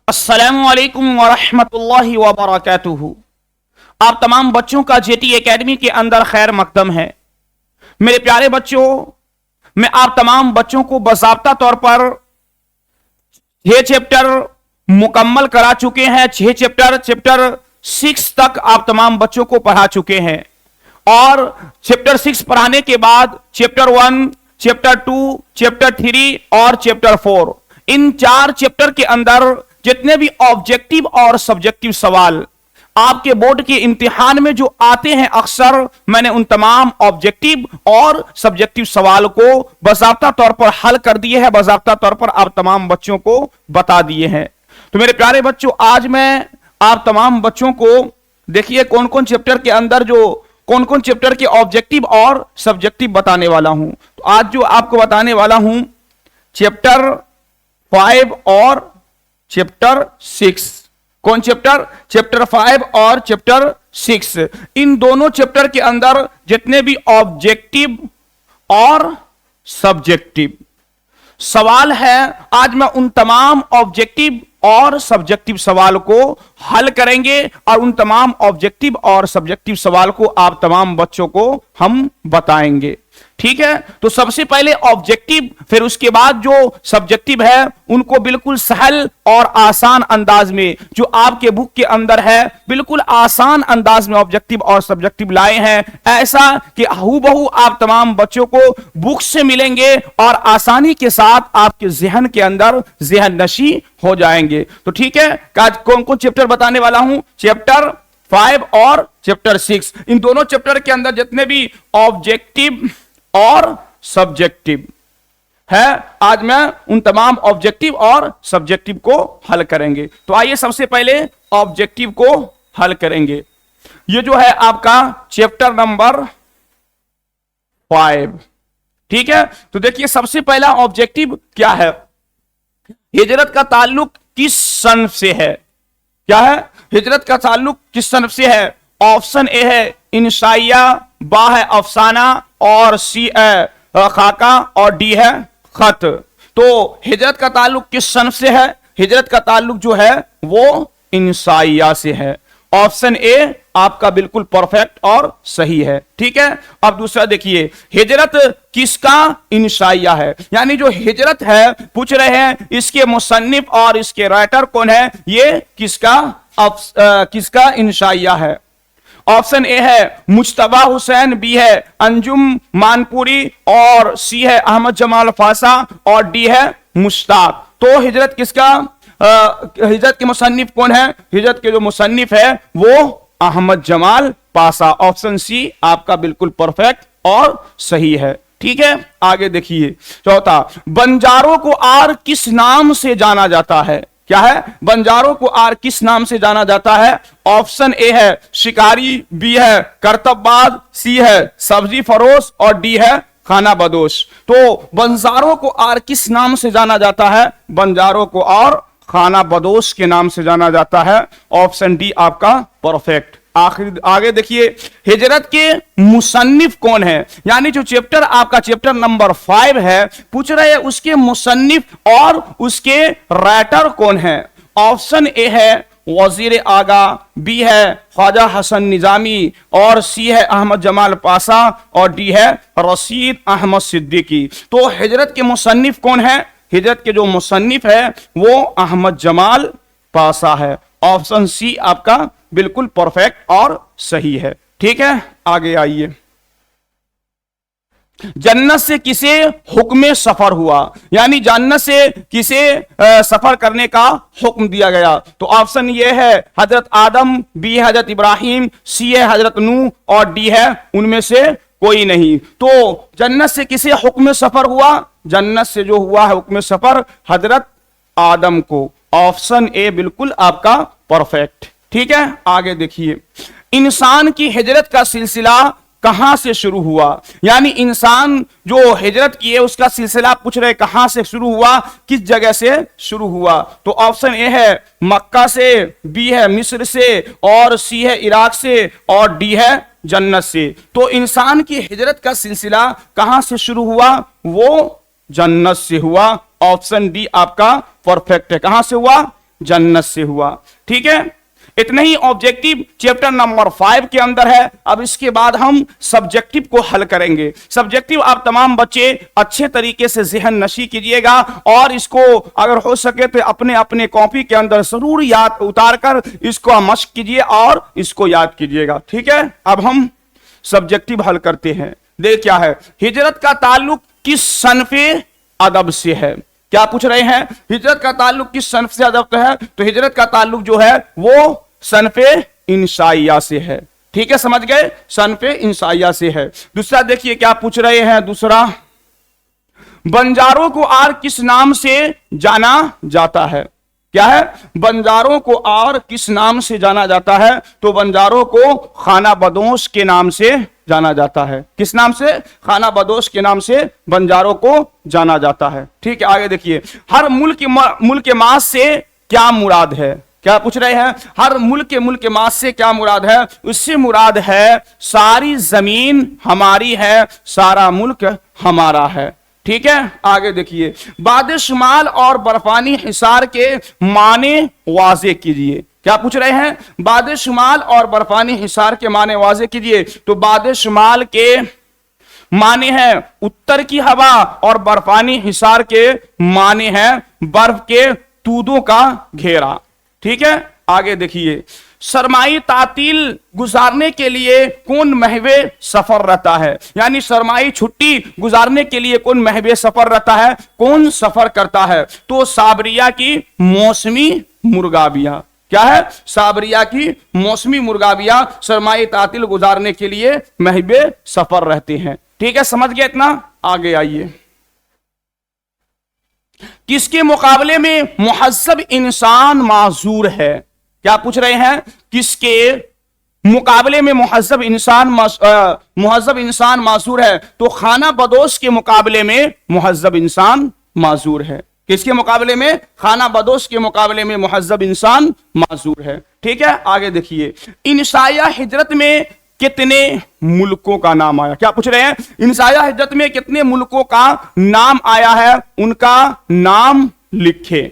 अस्सलामुअलैकुम वरहमतुल्लाहि वबरकातुहू। आप तमाम बच्चों का जेटी एकेडमी के अंदर खैर मकदम है। मेरे प्यारे बच्चों, मैं आप तमाम बच्चों को बाज़ाब्ता तौर पर 6 चैप्टर मुकम्मल करा चुके हैं। 6 चैप्टर 6 तक आप तमाम बच्चों को पढ़ा चुके हैं और चैप्टर 6 पढ़ाने के बाद चैप्टर 1, चैप्टर 2, चैप्टर 3 और चैप्टर 4, इन 4 चैप्टर के अंदर जितने भी ऑब्जेक्टिव और सब्जेक्टिव सवाल आपके बोर्ड के इम्तिहान में जो आते हैं, अक्सर मैंने उन तमाम ऑब्जेक्टिव और सब्जेक्टिव सवाल को बाज़ाब्ता तौर पर हल कर दिए हैं, बाज़ाब्ता तौर पर आप तमाम बच्चों को बता दिए हैं। तो मेरे प्यारे बच्चों, आज मैं आप तमाम बच्चों को देखिए कौन कौन चैप्टर के अंदर कौन कौन चैप्टर के ऑब्जेक्टिव और सब्जेक्टिव बताने वाला हूं। तो आज जो आपको बताने वाला हूं चैप्टर 5 और चैप्टर 6। कौन चैप्टर? चैप्टर 5 और चैप्टर 6। इन दोनों चैप्टर के अंदर जितने भी ऑब्जेक्टिव और सब्जेक्टिव सवाल है, आज मैं उन तमाम ऑब्जेक्टिव और सब्जेक्टिव सवाल को हल करेंगे और उन तमाम ऑब्जेक्टिव और सब्जेक्टिव सवाल को आप तमाम बच्चों को हम बताएंगे। ठीक है, तो सबसे पहले ऑब्जेक्टिव, फिर उसके बाद जो सब्जेक्टिव है उनको बिल्कुल सहल और आसान अंदाज में, जो आपके बुक के अंदर है, बिल्कुल आसान अंदाज में ऑब्जेक्टिव और सब्जेक्टिव लाए हैं, ऐसा कि हूबहू आप तमाम बच्चों को बुक से मिलेंगे और आसानी के साथ आपके जहन के अंदर जहन नशी हो जाएंगे। तो ठीक है, आज कौन कौन चैप्टर बताने वाला हूं? चैप्टर 5 और चैप्टर 6। इन दोनों चैप्टर के अंदर जितने भी ऑब्जेक्टिव और सब्जेक्टिव है, आज मैं उन तमाम ऑब्जेक्टिव और सब्जेक्टिव को हल करेंगे। तो आइए सबसे पहले ऑब्जेक्टिव को हल करेंगे। ये जो है आपका चैप्टर नंबर 5। ठीक है, तो देखिए सबसे पहला ऑब्जेक्टिव क्या है? हिजरत का ताल्लुक किस सनफ से है? क्या है? हिजरत का ताल्लुक किस सनफ से है? ऑप्शन ए है इंशाइया, बा है अफसाना और सी है खाका और डी है खत। तो हिजरत का ताल्लुक किस सनफ से है? हिजरत का ताल्लुक जो है वो इंशाइया से है। ऑप्शन ए आपका बिल्कुल परफेक्ट और सही है। ठीक है, अब दूसरा देखिए, हिजरत किसका इंशाइया है? यानी जो हिजरत है, पूछ रहे हैं इसके मुसन्निफ और इसके राइटर कौन है, ये किसका इंशाइया है? ऑप्शन ए है मुज्तबा हुसैन, बी है अंजुम मानपुरी और सी है अहमद जमाल फासा और डी है मुश्ताक। तो हिजरत किसका हिजरत के मुसन्निफ कौन है? हिजरत के जो मुसन्निफ है वो अहमद जमाल पासा। ऑप्शन सी आपका बिल्कुल परफेक्ट और सही है। ठीक है, आगे देखिए चौथा, बंजारों को आर किस नाम से जाना जाता है? क्या है? बंजारों को आर किस नाम से जाना जाता है? ऑप्शन ए है शिकारी, बी है करतबबाज, सी है सब्जी फरोश और डी है खाना बदोश। तो बंजारों को आर किस नाम से जाना जाता है? बंजारों को और खाना बदोश के नाम से जाना जाता है। ऑप्शन डी आपका परफेक्ट। आगे देखिए, हिजरत के मुसन्निफ कौन है? यानी जो चैप्टर आपका चैप्टर नंबर 5 है, पूछ रहे हैं उसके मुसन्निफ और उसके राइटर कौन है? ऑप्शन ए है वजीर आगा, बी है ख्वाजा हसन निजामी और सी है अहमद जमाल पासा और डी है रशीद अहमद सिद्दीकी। तो हिजरत के मुसन्निफ कौन है? हिजरत के जो मुसन्निफ है वो अहमद जमाल पासा है। ऑप्शन सी आपका बिल्कुल परफेक्ट और सही है। ठीक है, आगे आइए, जन्नत से किसे हुक्म सफर हुआ? यानी जन्नत से किसे सफर करने का हुक्म दिया गया? तो ऑप्शन ये है हजरत आदम, बी है हजरत इब्राहिम, सी है हजरत नूह और डी है उनमें से कोई नहीं। तो जन्नत से किसे हुक्म सफर हुआ? जन्नत से जो हुआ है हुक्म सफर हजरत आदम को। ऑप्शन ए बिल्कुल आपका परफेक्ट। ठीक है, आगे देखिए, इंसान की हिजरत का सिलसिला कहां से शुरू हुआ? यानी इंसान जो हिजरत की है उसका सिलसिला पूछ रहे कहां से शुरू हुआ, किस जगह से शुरू हुआ? तो ऑप्शन ए है मक्का से, बी है मिस्र से और सी है इराक से और डी है जन्नत से। तो इंसान की हिजरत का सिलसिला कहां से शुरू हुआ? वो जन्नत से हुआ। ऑप्शन डी आपका परफेक्ट है। कहां से हुआ? जन्नत से हुआ। ठीक है, इतना ही ऑब्जेक्टिव चैप्टर नंबर 5 के अंदर है। अब इसके बाद हम सब्जेक्टिव को हल करेंगे। सब्जेक्टिव आप तमाम बच्चे अच्छे तरीके से ज़हन नशी कीजिएगा और इसको अगर हो सके तो अपने अपने कॉपी के अंदर जरूर याद उतार कर इसको मश्क कीजिए और इसको याद कीजिएगा। ठीक है, अब हम सब्जेक्टिव हल करते हैं। देख क्या है, हिजरत का ताल्लुक किस सनफे अदब से है? क्या पूछ रहे हैं, हिजरत का ताल्लुक किस सनफ से अदब है? तो हिजरत का ताल्लुक जो है वो सनफे इंसाइया से है। ठीक है, समझ गए, सनफे इंसाइया से है। दूसरा देखिए क्या पूछ रहे हैं, दूसरा, बंजारों को और किस नाम से जाना जाता है? क्या है, बंजारों को और किस नाम से जाना जाता है? तो बंजारों को खाना बदोश के नाम से जाना जाता है। किस नाम से? खाना बदोश के नाम से बंजारों को जाना जाता है। ठीक है, आगे देखिए, हर मुल्क मास से क्या मुराद है? क्या पूछ रहे हैं, हर मुल्क मास से क्या मुराद है? उससे मुराद है सारी जमीन हमारी है, सारा मुल्क हमारा है। ठीक है, आगे देखिए, बाद शुमाल और बर्फानी हिसार के माने वाजे कीजिए। क्या पूछ रहे हैं, बाद शुमाल और बर्फानी हिसार के माने वाजे कीजिए। तो बाद शुमाल के माने हैं उत्तर की हवा और बर्फानी हिसार के माने हैं बर्फ के तूदों का घेरा। ठीक है, आगे देखिए, सरमाई तातील गुजारने के लिए कौन महवे सफर रहता है? यानी सरमाई छुट्टी गुजारने के लिए कौन महवे सफर रहता है, कौन सफर करता है? तो साबरिया की मौसमी मुर्गाबिया। क्या है, साबरिया की मौसमी मुर्गाबिया सरमाई तातील गुजारने के लिए महवे सफर रहते हैं। ठीक है, समझ गए इतना? आगे आइए, किसके मुकाबले में मुहज्जब इंसान माजूर है? क्या पूछ रहे हैं, किसके मुकाबले में मुहज्जब इंसान माजूर है? तो खाना बदोश के मुकाबले में मुहज्जब इंसान माजूर है। किसके मुकाबले में? खाना बदोश के मुकाबले में मुहज्जब इंसान माजूर है। ठीक है, आगे देखिए, इंसाया हिजरत में कितने मुल्कों का नाम आया? क्या पूछ रहे हैं, इंसाया हिजरत में कितने मुल्कों का नाम आया है, उनका नाम लिखे।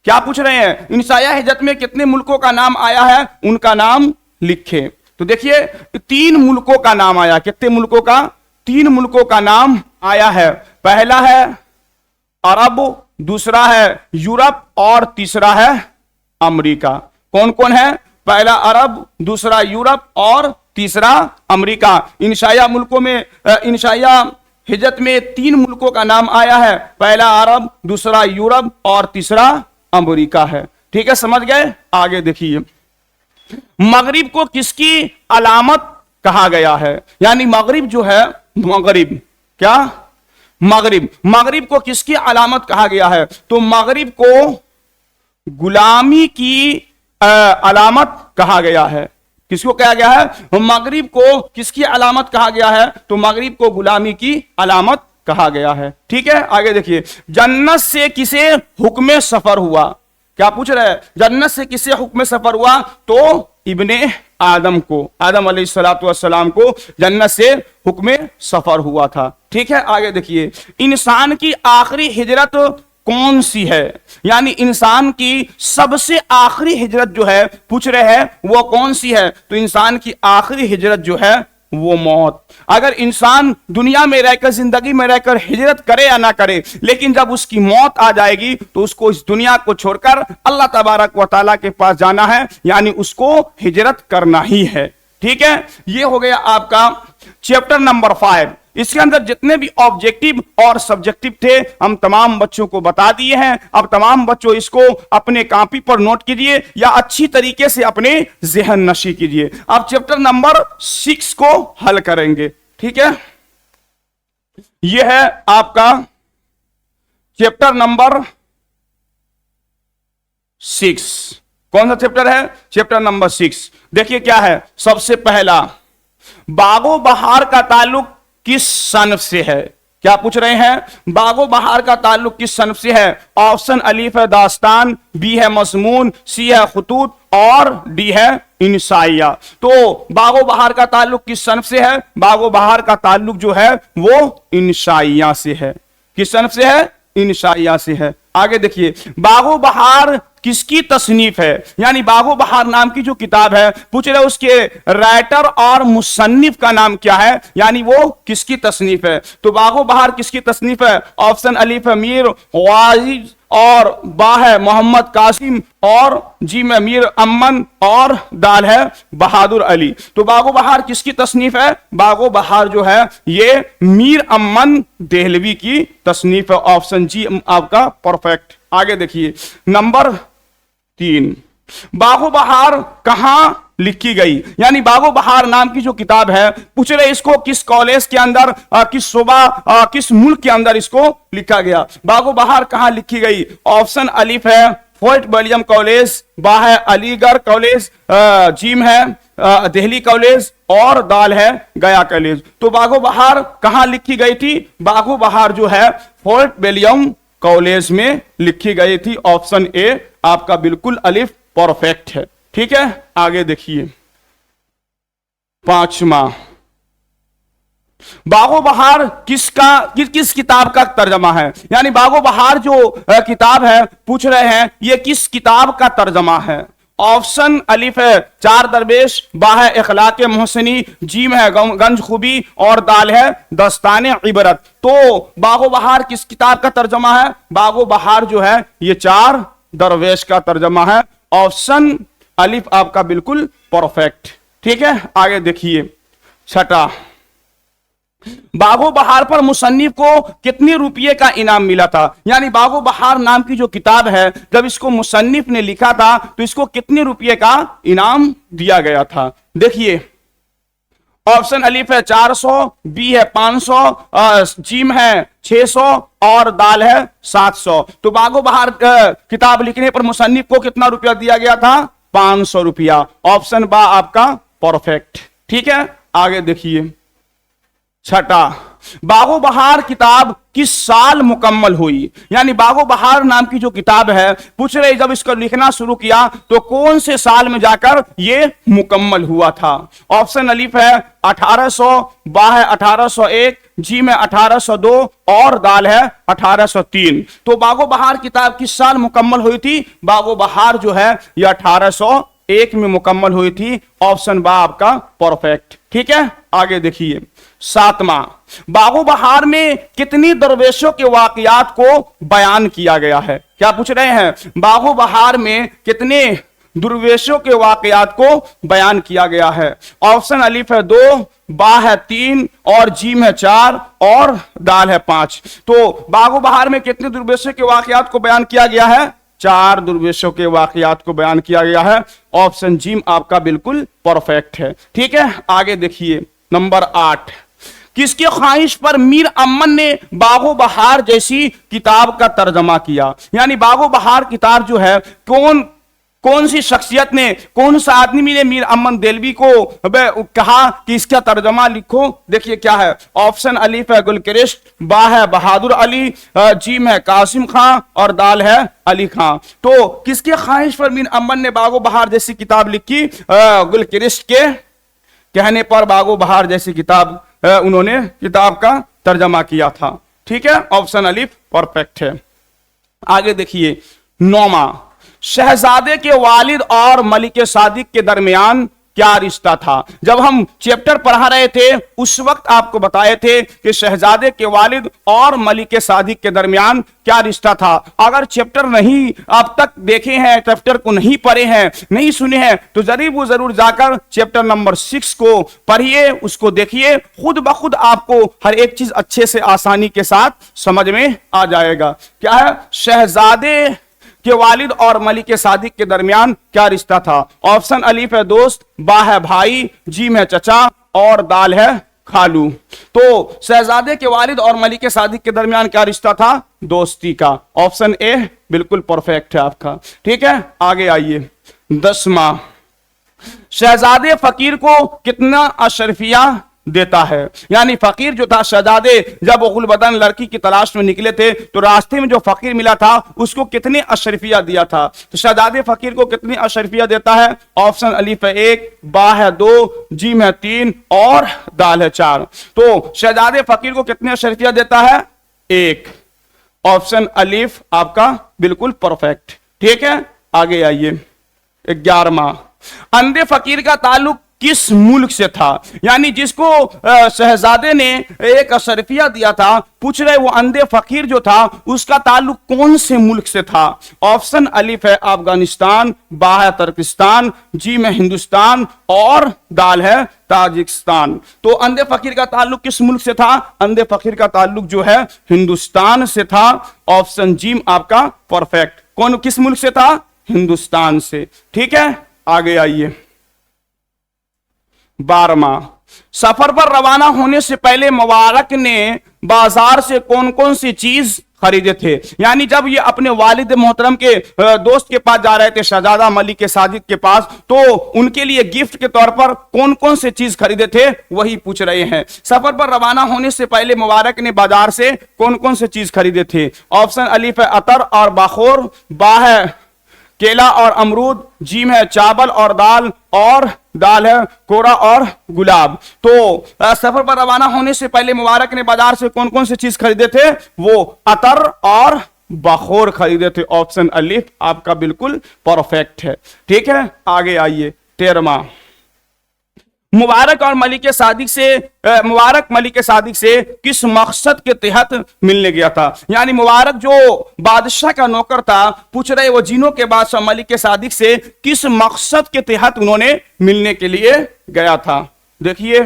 क्या पूछ रहे हैं, इंसाया हिजरत में कितने मुल्कों का नाम आया है, उनका नाम लिखे। तो देखिए 3 मुल्कों का नाम आया। कितने मुल्कों का? 3 मुल्कों का नाम आया है। पहला है अरब, दूसरा है यूरोप और तीसरा है अमेरिका। कौन कौन है? पहला अरब, दूसरा यूरोप और तीसरा अमेरिका। इंशाया मुल्कों में इंशाया हिजरत में 3 मुल्कों का नाम आया है। पहला अरब, दूसरा यूरोप और तीसरा अमेरिका है। ठीक है, समझ गए? आगे देखिए, मगरिब को किसकी अलामत कहा गया है? यानी मगरिब जो है, मगरिब क्या, मगरिब को किसकी अलामत कहा गया है? तो मगरिब को गुलामी की अलामत कहा गया है। किसको कहा गया है? मगरिब को किसकी अलामत कहा गया है? तो मगरिब को गुलामी की अलामत कहा गया है। ठीक है, आगे देखिए, जन्नत से किसे हुक्म सफर हुआ? क्या पूछ रहे हैं, जन्नत से किसे हुक्म सफर हुआ? तो इब्ने आदम को, आदम अलैहिस्सलातु वस्सलाम को जन्नत से हुक्म सफर हुआ था। ठीक है, आगे देखिए, इंसान की आखिरी हिजरत कौन सी है? यानी इंसान की सबसे आखिरी हिजरत जो है, पूछ रहे हैं वो कौन सी है? तो इंसान की आखिरी हिजरत जो है वो मौत। अगर इंसान दुनिया में रहकर, जिंदगी में रहकर हिजरत करे या ना करे, लेकिन जब उसकी मौत आ जाएगी तो उसको इस दुनिया को छोड़कर अल्लाह तबारक व तआला के पास जाना है, यानी उसको हिजरत करना ही है। ठीक है, ये हो गया आपका चैप्टर नंबर 5। इसके अंदर जितने भी ऑब्जेक्टिव और सब्जेक्टिव थे हम तमाम बच्चों को बता दिए हैं। अब तमाम बच्चों इसको अपने कॉपी पर नोट कीजिए या अच्छी तरीके से अपने ज़हन नशी कीजिए। अब चैप्टर नंबर 6 को हल करेंगे। ठीक है, यह है आपका चैप्टर नंबर 6। कौन सा चैप्टर है? Chapter number 6। देखिए क्या है, सबसे पहला, बागो बहार का ताल्लुक किस सनफ से है? क्या पूछ रहे हैं, बागो बहार का ताल्लुक किस सनफ से है? ऑप्शन अलीफ है दास्तान, बी है मजमून, सी है खुतूत और डी है इंसाइया। तो बागो बहार का ताल्लुक किस सनफ से है? बागो बहार का ताल्लुक जो है वो इंसाइया से है। किस सनफ से है? इंसाइया से है। आगे देखिए, बागो बहार किसकी तसनीफ है, यानी बागो बहार नाम की जो किताब है, पूछ रहे उसके राइटर और मुसन्निफ का नाम क्या है, यानी वो किसकी तसनीफ है। तो बागो बहार किसकी तसनीफ है? ऑप्शन अलीफ है मीर वाजिद, और बा है मोहम्मद कासिम, और जी में मीर अमन, और दाल है बहादुर अली। तो बागो बहार किसकी तसनीफ है? बागो बहार जो है ये मीर अमन देहलवी की तसनीफ है। ऑप्शन जी आपका परफेक्ट। आगे देखिए नंबर 3, बागो बहार कहां लिखी गई, यानी बागो बहार नाम की जो किताब है, पूछ रहे इसको किस कॉलेज के अंदर, किस सूबा, किस मुल्क के अंदर इसको लिखा गया। बागो बहार कहां लिखी गई? ऑप्शन अलीफ है फोर्ट विलियम कॉलेज, बा है अलीगढ़ कॉलेज, जीम है दिल्ली कॉलेज, और दाल है गया कॉलेज। तो बागो बहार कहां लिखी गई थी? बागो बहार जो है फोर्ट विलियम कॉलेज में लिखी गई थी। ऑप्शन ए आपका बिल्कुल अलिफ परफेक्ट है। ठीक है, आगे देखिए 5वां, बागो बहार किस किताब का तर्जमा है, यानी बागो बहार जो किताब है, पूछ रहे हैं ये किस किताब का तर्जमा है। ऑप्शन अलिफ है चार दरवेश, बा है इखलाक मोहसिनी, जीम है गंज खूबी, और दाल है दस्ताने इबरत। तो बागो बहार किस किताब का तर्जमा है? बागो बहार जो है ये चार दरवेश का तर्जमा है। ऑप्शन अलिफ आपका बिल्कुल परफेक्ट। ठीक है, आगे देखिए 6, बागो बहार पर मुसन्निफ को कितने रुपये का इनाम मिला था, यानी बागो बहार नाम की जो किताब है, जब इसको मुसन्निफ ने लिखा था तो इसको कितने रुपये का इनाम दिया गया था। देखिए ऑप्शन अलिफ है 400, बी है 500, जीम है 600, और दाल है 700। तो बागो बहार किताब लिखने पर मुसन्निफ को कितना रुपया दिया गया था? 500 रुपया। ऑप्शन बा आपका परफेक्ट। ठीक है, आगे देखिए 6, बागो बहार किताब किस साल मुकम्मल हुई, यानी बागो बहार नाम की जो किताब है, पूछ रहे जब इसको लिखना शुरू किया तो कौन से साल में जाकर ये मुकम्मल हुआ था। ऑप्शन अलीफ है 1800, बा है 1801, जी में 1802, और दाल है 1803। तो बागो बहार किताब किस साल मुकम्मल हुई थी? बागो बहार जो है यह 1801 में मुकम्मल हुई थी। ऑप्शन बा आपका परफेक्ट। ठीक है, आगे देखिए 7वां, बागो बहार में कितनी दरवेशों के वाकयात को बयान किया गया है। क्या पूछ रहे हैं? बागो बहार में कितने दुर्वेशों के वाकयात को बयान किया गया है। ऑप्शन अलीफ है 2, बा है 3, और जीम है 4, और दाल है 5। तो बागो बहार में कितने दुर्वेशों के वाकयात को बयान किया गया है? 4 दुर्वेशों के वाकयात को बयान किया गया है। ऑप्शन जीम आपका बिल्कुल परफेक्ट है। ठीक है, आगे देखिए नंबर 8, किसके ख्वाहिश पर मीर अमन ने बागो बहार जैसी किताब का तर्जमा किया, यानी बागो बहार किताब जो है कौन सी शख्सियत ने, कौन सा आदमी ने मीर अमन देलवी को कहा कि इसका तर्जमा लिखो। देखिए क्या है। ऑप्शन अलीफ है गुलक्रिस्ट, बा है बहादुर अली, जीम है कासिम खां, और दाल है अली खां। तो किसके ख्वाहिश पर मीर अमन ने बागो बहार जैसी किताब लिखी? गुलक्रिस्ट के कहने पर बागो बहार जैसी किताब उन्होंने किताब का तर्जमा किया था। ठीक है, ऑप्शन अलीफ परफेक्ट है। आगे देखिए 9वां, शहजादे के वालिद और मलिक सादिक के दरमियान क्या रिश्ता था। जब हम चैप्टर पढ़ा रहे थे उस वक्त आपको बताए थे कि शहजादे के वालिद और मलिक सादिक के दरमियान क्या रिश्ता था। अगर चैप्टर नहीं अब तक देखे हैं, चैप्टर को नहीं पढ़े हैं, नहीं सुने हैं, तो जरूर जाकर चैप्टर नंबर 6 को पढ़िए, उसको देखिए, खुद ब खुद आपको हर एक चीज अच्छे से आसानी के साथ समझ में आ जाएगा। क्या है? शहजादे के वालिद और मलिक सादिक के दरमियान क्या रिश्ता था। ऑप्शन अलीफ है दोस्त, बा है भाई, जीम है चचा, और दाल है खालू। तो शहजादे के वालिद और मलिक सादिक के दरमियान क्या रिश्ता था? दोस्ती का। ऑप्शन ए बिल्कुल परफेक्ट है आपका। ठीक है, आगे आइए 10वां, शहजादे फकीर को कितना अशरफिया देता है, यानी फकीर जो था शहजादे जब गुलबदन लड़की की तलाश में निकले थे तो रास्ते में जो फकीर मिला था उसको कितने अशरफिया दिया था। तो शहजादे फकीर को कितनी अशरफिया देता है? ऑप्शन अलीफ है 1, बा है 2, जीम है 3, और दाल है 4। तो शहजादे फकीर को कितने अशरफिया देता है? 1। ऑप्शन अलीफ आपका बिल्कुल परफेक्ट। ठीक है, आगे आइए। 11वां, अंधे फकीर का ताल्लुक किस मुल्क से था? यानी जिसको शहजादे ने एक अशरफिया दिया था, पूछ रहे वो अंधे फकीर जो था उसका ताल्लुक कौन से मुल्क से था? ऑप्शन अलिफ है अफगानिस्तान, बा है तुर्किस्तान, जी में हिंदुस्तान और दाल है ताजिकिस्तान। तो अंधे फकीर का ताल्लुक किस मुल्क से था? अंधे फकीर का ताल्लुक जो है हिंदुस्तान से था। ऑप्शन जी आपका परफेक्ट। कौन किस मुल्क से था? हिंदुस्तान से। ठीक है, आगे आइए। 12वां, सफर पर रवाना होने से पहले मुबारक ने बाजार से कौन कौन सी चीज खरीदे थे? यानी जब ये अपने वालिद मोहतरम के दोस्त के पास जा रहे थे, शहजादा मलिक सादिक के पास, तो उनके लिए गिफ्ट के तौर पर कौन कौन से चीज खरीदे थे वही पूछ रहे हैं। सफर पर रवाना होने से पहले मुबारक ने बाजार से कौन कौन से चीज खरीदे थे? ऑप्शन अलिफ है अतर और बाखोर, बा है केला और अमरूद, जीम है चावल और दाल, और दाल है कोरा और गुलाब। तो सफर पर रवाना होने से पहले मुबारक ने बाजार से कौन कौन सी चीज खरीदे थे? वो अतर और बखोर खरीदे थे। ऑप्शन अलिफ आपका बिल्कुल परफेक्ट है। ठीक है, आगे आइए। 13वां, मुबारक मलिक सादिक से किस मकसद के तहत मिलने गया था? यानी मुबारक जो बादशाह का नौकर था, पूछ रहे वो जिनों के बादशाह मलिक सादिक से किस मकसद के तहत उन्होंने मिलने के लिए गया था? देखिए,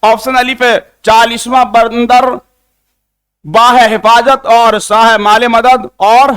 ऑप्शन अलिफ है 40वां बंदर, बा है हिफाजत और सा है माले मदद और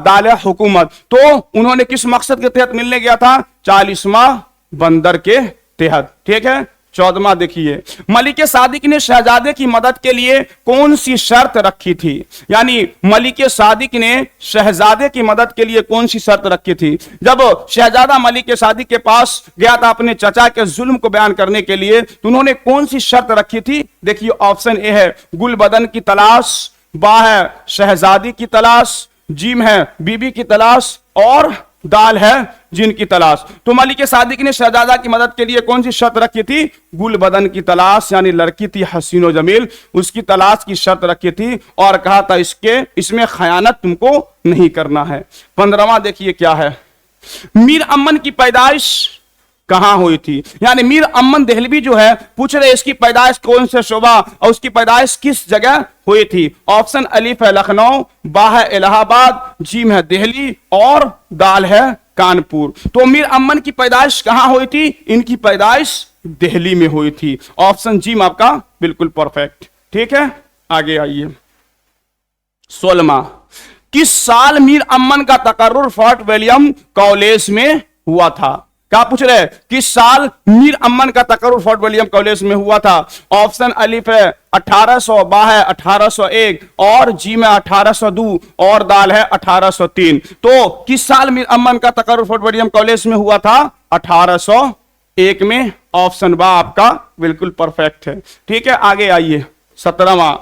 दाल है हुकूमत। तो उन्होंने किस मकसद के तहत मिलने गया था? 40वां बंदर के तहत। ठीक है, 14वां देखिए, मलिक सादिक ने शहजादे की मदद के लिए कौन सी शर्त रखी थी? यानी मलिक सादिक ने शहजादे की मदद के लिए कौन सी शर्त रखी थी? जब शहजादा मलिक सादिक के पास गया था अपने चचा के जुल्म को बयान करने के लिए, तो उन्होंने कौन सी शर्त रखी थी? देखिए, ऑप्शन ए है गुल बदन की तलाश, बा है शहजादी की तलाश, जीम है बीबी की तलाश और दाल है जिन की तलाश। तो मलिक सादिक ने शहजादा की मदद के लिए कौन सी शर्त रखी थी? गुल बदन की तलाश, यानी लड़की थी हसीनो जमील, उसकी तलाश की शर्त रखी थी और कहा था इसमें खयानत तुमको नहीं करना है। 15वां देखिए क्या है, मीर अमन की पैदाइश कहां हुई थी? यानी मीर अमन देहलवी जो है, पूछ रहे इसकी पैदाइश कौन से शोबा और उसकी पैदाइश किस जगह हुई थी? ऑप्शन अलिफ है लखनऊ, बा है इलाहाबाद, जीम है दिल्ली और दाल है कानपुर। तो मीर अमन की पैदाइश कहां हुई थी? इनकी पैदाइश दिल्ली में हुई थी। ऑप्शन जीम आपका बिल्कुल परफेक्ट। ठीक है, आगे आइए। 16वां, किस साल मीर अमन का तकर्रुर फोर्ट विलियम कॉलेज में हुआ था? क्या पूछ रहे हैं? किस साल मीर अमन का तकर्रुर फोर्ट विलियम कॉलेज में हुआ था? ऑप्शन अलिफ है 1800, बा है 1801 और जी में 1802 और दाल है 1803। तो किस साल मीर अमन का तकर्रुर फोर्ट विलियम कॉलेज में हुआ था? 1801 में। ऑप्शन बा आपका बिल्कुल परफेक्ट है। ठीक है, आगे आइए। 17वां,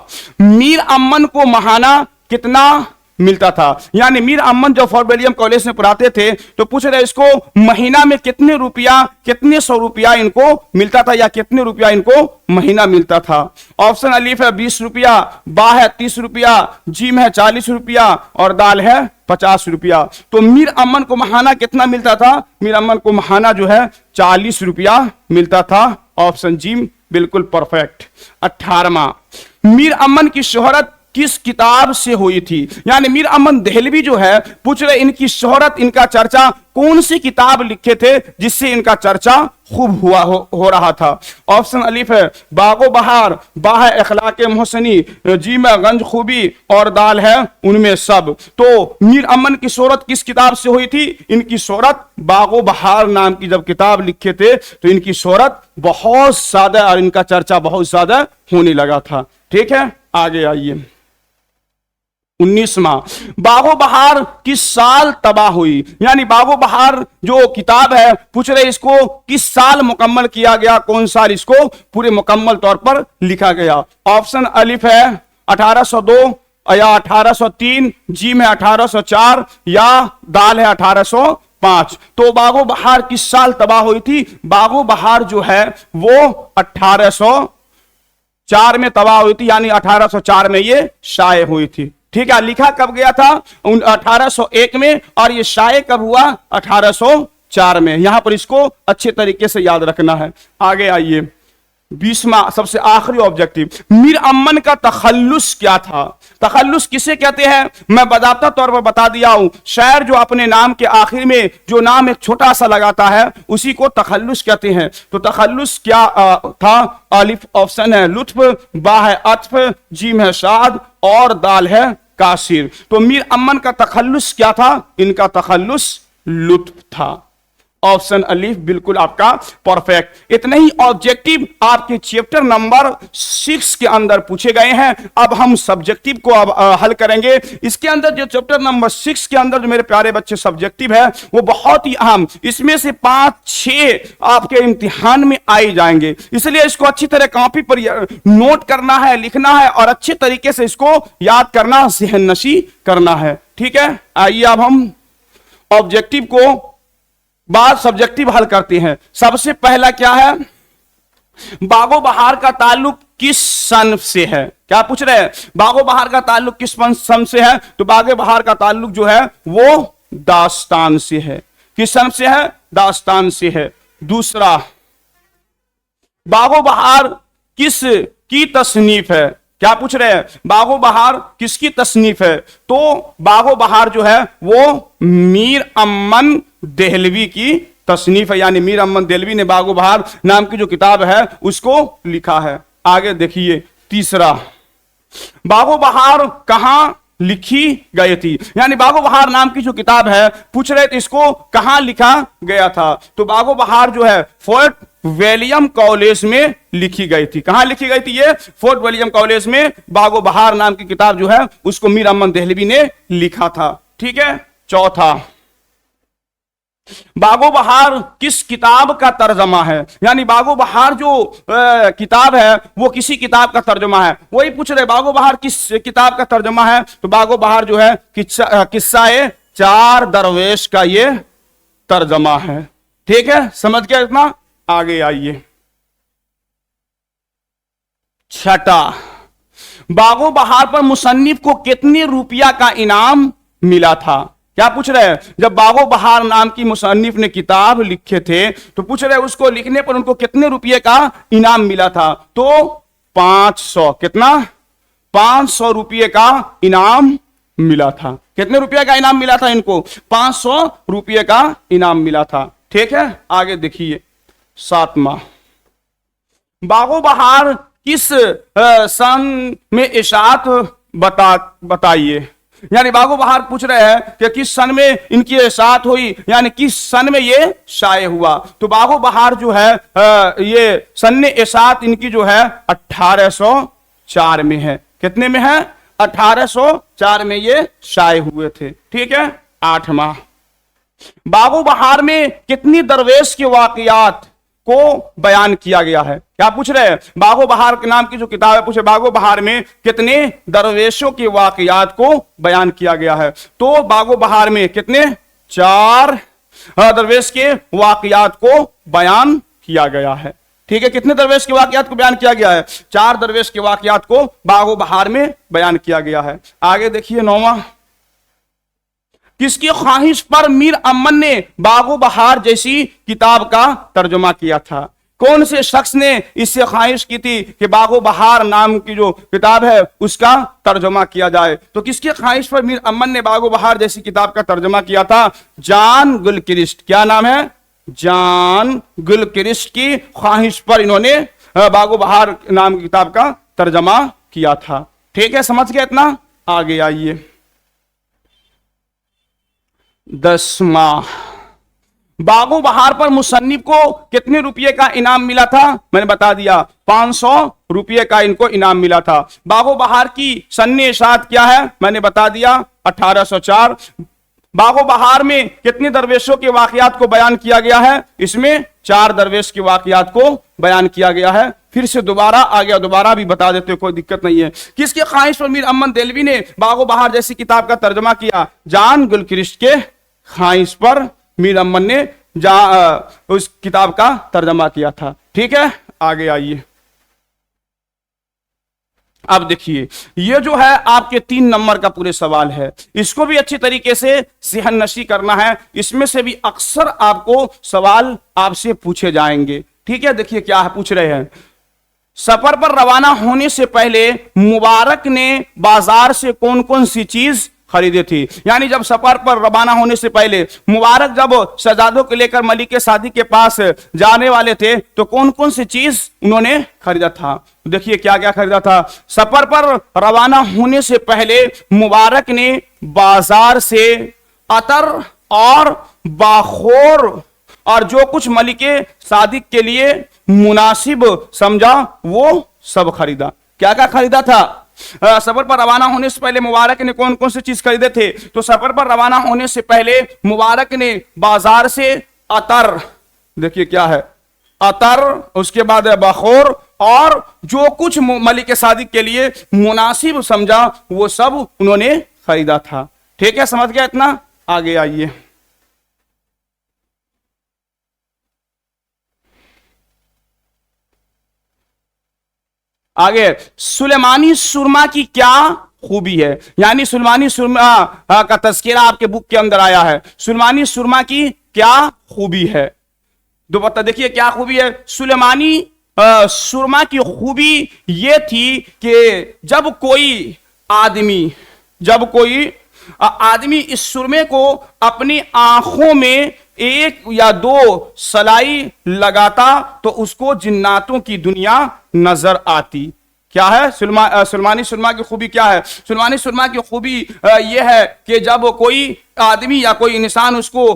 मीर अमन को महाना कितना मिलता था? यानी मीर अमन जो फोर्ट विलियम कॉलेज में पढ़ाते थे, तो पूछ रहे इसको महीना में कितने रुपया, कितने सौ रुपया इनको मिलता था या कितने रुपया इनको महीना मिलता था? ऑप्शन अलीफ है 20 रुपया, बा है 30 रुपया, जीम है 40 रुपया और दाल है 50 रुपया। तो मीर अमन को महाना कितना मिलता था? मीर अमन को महाना जो है 40 रुपया मिलता था। ऑप्शन जीम बिल्कुल परफेक्ट। 18वां, मीर अमन की शोहरत किस किताब से हुई थी? यानी मीर अमन देहलवी जो है, पूछ रहे इनकी शोहरत, इनका चर्चा कौन सी किताब लिखे थे जिससे इनका चर्चा खूब हो रहा था? ऑप्शन अलिफ है बागो बहार, बा है अखलाके मोहसनी, जी में गंज खूबी और दाल है उनमें सब। तो मीर अमन की शोहरत किस किताब से हुई थी? इनकी शोहरत बागो बहार नाम की जब किताब लिखे थे, तो इनकी शोहरत बहुत ज्यादा और इनका चर्चा बहुत ज्यादा होने लगा था। ठीक है, आगे आइए। 19वां, बागो बहार किस साल तबाह हुई? यानी बागो बहार जो किताब है, पूछ रहे इसको किस साल मुकम्मल किया गया, कौन साल इसको पूरे मुकम्मल तौर पर लिखा गया? ऑप्शन अलिफ है 1802 या 1803, जी में 1804 या दाल है 1805। तो बागो बहार किस साल तबाह हुई थी? बागो बहार जो है वो 1804 में तबाह हुई थी, यानी 1804 में ये शाये हुई थी। ठीक है, लिखा कब गया था? 1801 में, और ये शाये कब हुआ? 1804 में। यहां पर इसको अच्छे तरीके से याद रखना है। आगे आइए, 20वां सबसे आखिरी ऑब्जेक्टिव, मीर अमन का तखल्लुस क्या था? तखल्लुस किसे कहते हैं? मैं बजाबता तौर पर बता दिया हूं, शायर जो अपने नाम के आखिर में जो नाम एक छोटा सा लगाता है उसी को तखल्लुस कहते हैं। तो तखल्लुस क्या था? अलिफ ऑप्शन है लुत्फ, बा है अत्फ, जीम है शाद, और दाल है कासिर। तो मीर अमन का तखल्लुस क्या था? इनका तखल्लुस लुत्फ था। ऑप्शन अलीफ बिल्कुल आपका परफेक्ट। इतने ही ऑब्जेक्टिव आपके चैप्टर नंबर 6 के अंदर पूछे गए हैं। अब हम सब्जेक्टिव को अब हल करेंगे। इसके अंदर जो चैप्टर नंबर 6 के अंदर जो मेरे प्यारे बच्चे सब्जेक्टिव है वो बहुत ही अहम, इसमें से 5-6 आपके इम्तिहान में आए जाएंगे, इसलिए इसको अच्छी तरह कॉपी पर नोट करना है, लिखना है और अच्छे तरीके से इसको याद करना, ज़हन नशी करना है। ठीक है, आइए अब हम ऑब्जेक्टिव को बाद सब्जेक्टिव हल करते हैं। सबसे पहला क्या है? बागो बहार का ताल्लुक किस सन से है? क्या पूछ रहे हैं? बागो बहार का ताल्लुक किस सन से है? तो बागो बहार का ताल्लुक जो है वो दास्तान से है। किस सन से है? दास्तान से है। दूसरा, बागो बहार किस की तसनीफ है? क्या पूछ रहे हैं? बागो बहार किसकी तसनीफ है? तो बागो बहार जो है वो मीर अमन देहलवी की तसनीफ है, यानी मीर अमन देहलवी ने बागो बहार नाम की जो किताब है उसको लिखा है। आगे देखिए, तीसरा, बागो बहार कहां लिखी गई थी? यानी बागो बहार नाम की जो किताब है, पूछ रहे थे इसको कहां लिखा गया था? तो बागो बहार जो है फोर्ट विलियम कॉलेज में लिखी गई थी। कहां लिखी गई थी? ये फोर्ट विलियम कॉलेज में बागो बहार नाम की किताब जो है उसको मीर अमन देहलवी ने लिखा था। ठीक है। चौथा, बागो बहार किस किताब का तर्जमा है? यानी बागो बहार जो किताब है वो किसी किताब का तर्जमा है। वही पूछ रहे बागो बहार किस किताब का तर्जमा है? तो बागो बहार जो है किस्सा-ए चार दरवेश का ये तर्जमा है। ठीक है, समझ गया इतना? आगे आइए, छठा, बागो बहार पर मुसन्निफ को कितने रुपया का इनाम मिला था? क्या पूछ रहे हैं? जब बागो बहार नाम की मुसन्निफ ने किताब लिखे थे तो पूछ रहे हैं उसको लिखने पर उनको कितने रुपये का इनाम मिला था? तो 500। कितना? 500 रुपये का इनाम मिला था। कितने रुपये का इनाम मिला था इनको? 500 रुपये का इनाम मिला था। ठीक है, आगे देखिए, सातवां, बागो बहार किस सन में इशात बताइए? यानी बागो बहार पूछ रहे हैं कि किस सन में इनकी इशात हुई, यानी किस सन में ये शाये हुआ? तो बागो बहार जो है ये सन इशात इनकी जो है 1804 में है। कितने में है? 1804 में ये शाये हुए थे। ठीक है। आठवां, बागो बहार में कितनी दरवेश के वाकयात को बयान किया गया है? क्या पूछ रहे हैं? बागो बहार के नाम की जो किताब है, पूछे बागो बहार में कितने दरवेशों के वाकयात को बयान किया गया है? तो बागो बहार में कितने? 4 दरवेश के वाकयात को बयान किया गया है। ठीक है, कितने दरवेश के वाकयात को बयान किया गया है? 4 दरवेश के वाकयात को बागो बहार में बयान किया गया है। आगे देखिए, 9वां, किसकी ख्वाहिश पर मीर अमन ने बागो बहार जैसी किताब का तर्जुमा किया था? कौन से शख्स ने इससे ख्वाहिश की थी कि बागो बहार नाम की जो किताब है उसका तर्जुमा किया जाए? तो किसकी ख्वाहिश पर मीर अमन ने बागो बहार जैसी किताब का तर्जुमा किया था? John Gilchrist. क्या नाम है? जॉन गिलक्रिस्ट की ख्वाहिश पर इन्होंने बागो बहार नाम की किताब का तर्जुमा किया था। ठीक है, समझ गया इतना? आगे आइए, 10वां, बागो बहार पर मुसन्निफ को कितने रुपये का इनाम मिला था? मैंने बता दिया, 500 रुपये का इनको इनाम मिला था। बागो बहार की सन्ने इशात क्या है? मैंने बता दिया, 1804। बागो बहार में कितने दरवेशों के वाकयात को बयान किया गया है? इसमें 4 दरवेश के वाकयात को बयान किया गया है। फिर से दोबारा आ गया, दोबारा भी बता देते, कोई दिक्कत नहीं है। किसके ख्वाहिश पर मीर अमन देहलवी ने बागो बहार जैसी किताब का तर्जुमा किया? जॉन गिलक्रिस्ट के ख्वाहिश पर मीर अमन ने उस किताब का तर्जुमा किया था। ठीक है, आगे आइए, अब देखिए, ये जो है आपके 3 नंबर का पूरे सवाल है, इसको भी अच्छी तरीके से सेहन नशी करना है। इसमें से भी अक्सर आपको सवाल आपसे पूछे जाएंगे। ठीक है, देखिए क्या है, पूछ रहे हैं, सफर पर रवाना होने से पहले मुबारक ने बाजार से कौन कौन सी चीज खरीदी थी। यानी जब सफर पर रवाना होने से पहले मुबारक जब शहजादों को लेकर मलिक सादी के पास जाने वाले थे तो कौन कौन सी चीज उन्होंने खरीदा था। देखिए क्या क्या खरीदा था। सफर पर रवाना होने से पहले मुबारक ने बाजार से अतर और बाखोर और जो कुछ मलिके सादिक के लिए मुनासिब समझा वो सब खरीदा। क्या क्या खरीदा था। सफर पर रवाना होने से पहले मुबारक ने कौन कौन सी चीज खरीदे थे। तो सफर पर रवाना होने से पहले मुबारक ने बाजार से अतर, देखिए क्या है अतर, उसके बाद है बखोर और जो कुछ मलिक सादिक के लिए मुनासिब समझा वो सब उन्होंने खरीदा था। ठीक है, समझ गया इतना। आगे आइए, आगे सुलेमानी सुरमा की क्या खूबी है। यानी सुलेमानी सुरमा का तस्करा आपके बुक के अंदर आया है। सुलेमानी सुरमा की क्या खूबी है, दोबारा देखिए क्या खूबी है। सुलेमानी सुरमा की खूबी यह थी कि जब कोई आदमी इस सुरमे को अपनी आंखों में 1 या 2 सलाई लगाता तो उसको जिन्नातों की दुनिया नजर आती। क्या है सुलेमानी सुरमा की खूबी क्या है। सुलेमानी सुरमा की खूबी यह है कि जब कोई आदमी या कोई इंसान उसको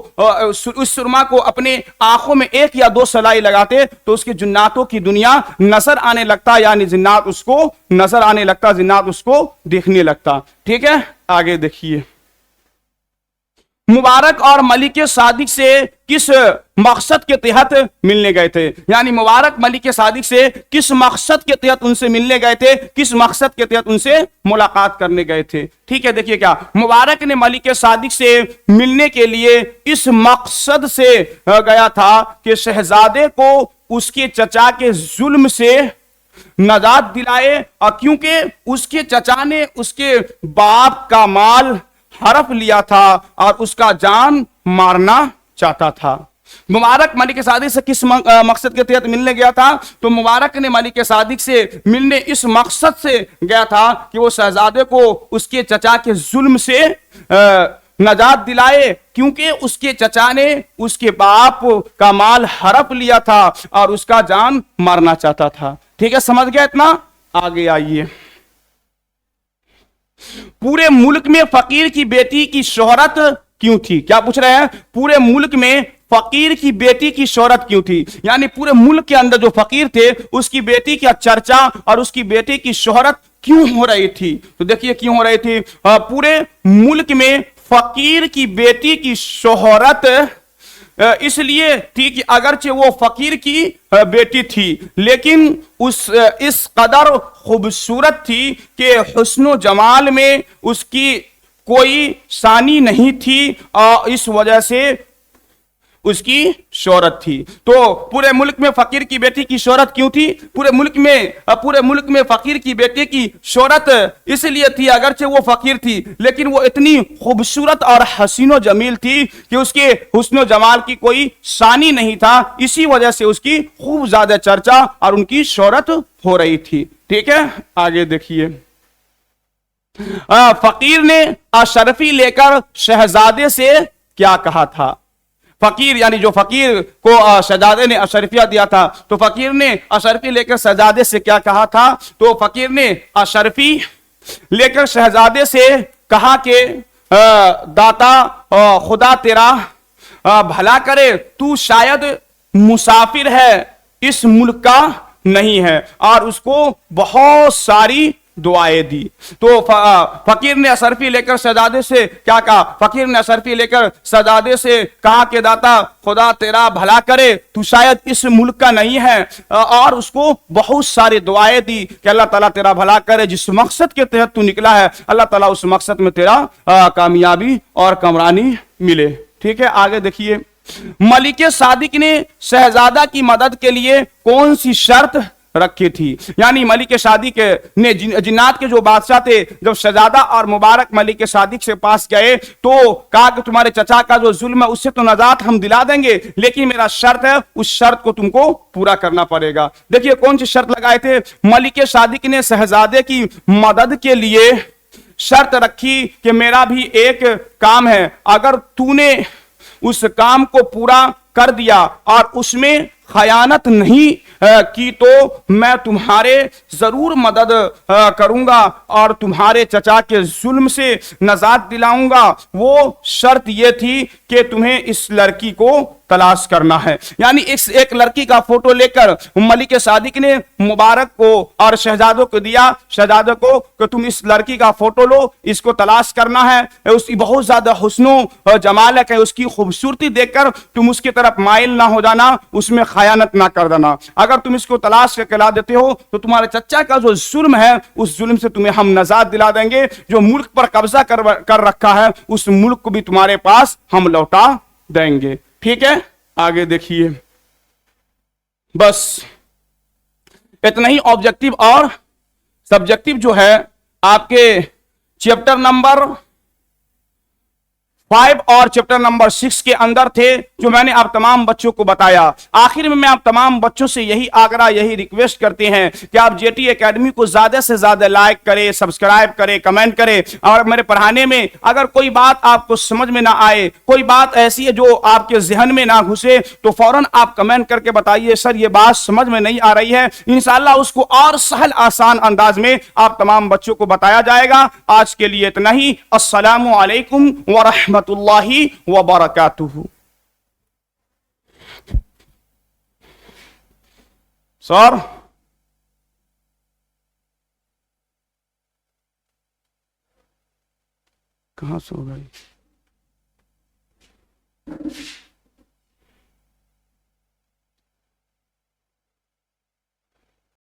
उस सुरमा को अपने आंखों में 1 या 2 सलाई लगाते तो उसके जिन्नातों की दुनिया नजर आने लगता, यानी जिन्नात उसको नजर आने लगता, जिन्नात उसको देखने लगता। ठीक है, आगे देखिए, मुबारक और मलिक सादिक से किस मकसद के तहत मिलने गए थे। यानी मुबारक मलिक सादिक से किस मकसद के तहत उनसे मिलने गए थे, किस मकसद के तहत उनसे मुलाकात करने गए थे। ठीक है, देखिए क्या, मुबारक ने मलिक सादिक से मिलने के लिए इस मकसद से गया था कि शहजादे को उसके चचा के जुल्म से नजात दिलाए, और क्योंकि उसके चचा ने उसके बाप का माल हड़प लिया था और उसका जान मारना चाहता था। मुबारक मलिक सादिक से किस मकसद के तहत मिलने गया था। तो मुबारक ने मलिक सादिक से मिलने इस मकसद से गया था कि वो शहजादे को उसके चचा के जुल्म से नजात दिलाए, क्योंकि उसके चचा ने उसके बाप का माल हड़प लिया था और उसका जान मारना चाहता था। ठीक है, समझ गया इतना। आगे आइए, पूरे मुल्क में फकीर की बेटी की शोहरत क्यों थी। क्या पूछ रहे हैं, पूरे मुल्क में फकीर की बेटी की शोहरत क्यों थी। यानी पूरे मुल्क के अंदर जो फकीर थे उसकी बेटी की चर्चा और उसकी बेटी की शोहरत क्यों हो रही थी। तो देखिए क्यों हो रही थी। पूरे मुल्क में फकीर की बेटी की शोहरत इसलिए थी कि अगरचे वो फकीर की बेटी थी लेकिन इस कदर खूबसूरत थी कि हुस्न जमाल में उसकी कोई सानी नहीं थी और इस वजह से उसकी शोहरत थी। तो पूरे मुल्क में फकीर की बेटी की शोहरत क्यों थी। पूरे मुल्क में फकीर की बेटी की शोहरत इसलिए थी अगरचे वो फकीर थी लेकिन वो इतनी खूबसूरत और हसीनो जमील थी कि उसके हुस्न जमाल की कोई सानी नहीं था, इसी वजह से उसकी खूब ज्यादा चर्चा और उनकी शोहरत हो रही थी। ठीक है, आगे देखिए, फकीर ने अशरफी लेकर शहजादे से क्या कहा था। फकीर यानी जो फकीर को शहजादे ने अशरफिया दिया था, तो फकीर ने अशरफी लेकर शहजादे से क्या कहा था। तो फकीर ने अशरफी लेकर शहजादे से कहा कि दाता खुदा तेरा भला करे, तू शायद मुसाफिर है, इस मुल्क का नहीं है, और उसको बहुत सारी दुआएं दी। तो फकीर ने अशरफी लेकर शहजादे से क्या कहा। फकीर ने अशरफी लेकर शहजादे से कहा कि दाता खुदा तेरा भला करे, तू शायद इस मुल्क का नहीं है, और उसको बहुत सारी दुआएं दी कि अल्लाह ताला तेरा भला करे, जिस मकसद के तहत तू निकला है अल्लाह ताला उस मकसद में तेरा कामयाबी और कमरानी मिले। ठीक है, आगे देखिए, मलिक सादिक ने शहजादा की मदद के लिए कौन सी शर्त रखी थी। यानी मलिक सादिक ने जिन्नात के जो बादशाह थे, जब शहजादा और मुबारक मलिक सादिक से पास गए तो कहा कि तुम्हारे चचा का जो जुल्म है उससे तो नजात हम दिला देंगे, लेकिन मेरा शर्त है, उस शर्त को तुमको पूरा करना पड़ेगा। देखिए कौन सी शर्त लगाए थे मलिक सादिक ने शहजादे की मदद के लिए। शर्त रखी कि मेरा भी एक काम है, अगर तूने उस काम को पूरा कर दिया और उसमें खयानत नहीं की तो मैं तुम्हारे जरूर मदद करूंगा और तुम्हारे चचा के जुल्म से नजात दिलाऊंगा। वो शर्त ये थी कि तुम्हें इस लड़की को तलाश करना है। यानी इस एक लड़की का फोटो लेकर मलिक सादिक ने मुबारक को और शहजादों को दिया, शहजादों को कि तुम इस लड़की का फोटो लो, इसको तलाश करना है, उसकी बहुत ज्यादा हुस्नो जमाल है, उसकी खूबसूरती देखकर तुम उसकी तरफ माइल ना हो जाना, उसमें खयानत ना कर देना। अगर तुम इसको तलाश करके ला देते हो तो तुम्हारे चचा का जो जुल्म है उस जुल्म से तुम्हें हम नजात दिला देंगे। जो मुल्क पर कब्जा कर रखा है उस मुल्क को भी तुम्हारे पास हम लौटा देंगे। ठीक है, आगे देखिए। बस इतना ही ऑब्जेक्टिव और सब्जेक्टिव जो है आपके चैप्टर नंबर 5 और चैप्टर नंबर 6 के अंदर थे, जो मैंने आप तमाम बच्चों को बताया। आखिर में मैं आप तमाम बच्चों से यही आग्रह, यही रिक्वेस्ट करते हैं कि आप जेटी एकेडमी को ज्यादा से ज्यादा लाइक करें, सब्सक्राइब करें, कमेंट करें। और मेरे पढ़ाने में अगर कोई बात आपको समझ में ना आए, कोई बात ऐसी है जो आपके जहन में ना घुसे, तो फौरन आप कमेंट करके बताइए सर ये बात समझ में नहीं आ रही है। इंशाअल्लाह उसको और सहल आसान अंदाज में आप तमाम बच्चों को बताया जाएगा। आज के लिए इतना ही। अस्सलामु अलैकुम व रहमतुल्लाहि व बरकातुहू। सर कहां सो गई?